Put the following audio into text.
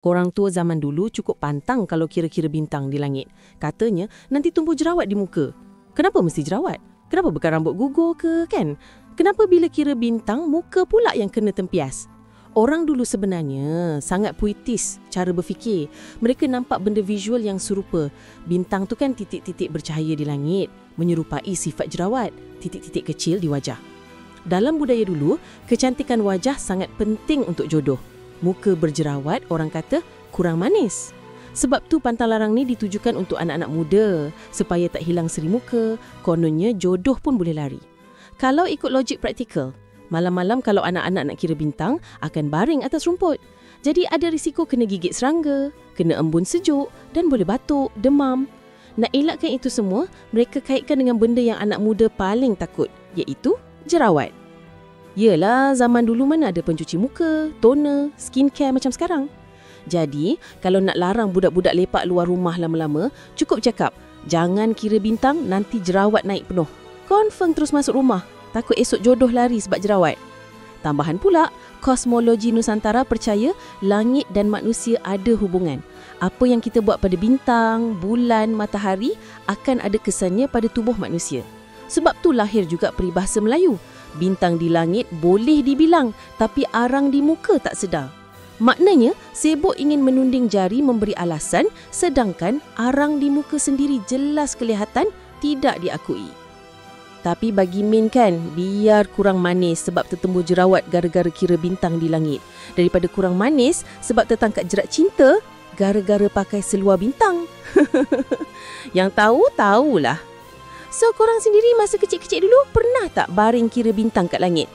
Orang tua zaman dulu cukup pantang kalau kira-kira bintang di langit. Katanya nanti tumbuh jerawat di muka. Kenapa mesti jerawat? Kenapa bukan rambut gugur ke, kan? Kenapa bila kira bintang, muka pula yang kena tempias? Orang dulu sebenarnya sangat puitis cara berfikir. Mereka nampak benda visual yang serupa. Bintang tu kan titik-titik bercahaya di langit, menyerupai sifat jerawat, titik-titik kecil di wajah. Dalam budaya dulu, kecantikan wajah sangat penting untuk jodoh. Muka berjerawat, orang kata kurang manis. Sebab tu pantang larang ni ditujukan untuk anak-anak muda, supaya tak hilang seri muka, kononnya jodoh pun boleh lari. Kalau ikut logik praktikal, malam-malam kalau anak-anak nak kira bintang, akan baring atas rumput. Jadi ada risiko kena gigit serangga, kena embun sejuk dan boleh batuk, demam. Nak elakkan itu semua, mereka kaitkan dengan benda yang anak muda paling takut, iaitu jerawat. Yelah, zaman dulu mana ada pencuci muka, toner, skincare macam sekarang. Jadi, kalau nak larang budak-budak lepak luar rumah lama-lama, cukup cakap, jangan kira bintang, nanti jerawat naik penuh. Confirm terus masuk rumah, takut esok jodoh lari sebab jerawat. Tambahan pula, kosmologi Nusantara percaya langit dan manusia ada hubungan. Apa yang kita buat pada bintang, bulan, matahari akan ada kesannya pada tubuh manusia. Sebab tu lahir juga peribahasa Melayu. Bintang di langit boleh dibilang, tapi arang di muka tak sedar. Maknanya, sibuk ingin menunding jari memberi alasan, sedangkan arang di muka sendiri jelas kelihatan tidak diakui. Tapi bagi Min kan, biar kurang manis sebab tertembus jerawat gara-gara kira bintang di langit, daripada kurang manis sebab tertangkap jerat cinta gara-gara pakai seluar bintang. Yang tahu, tahulah. So, korang sendiri masa kecil-kecil dulu pernah tak baring kira bintang kat langit?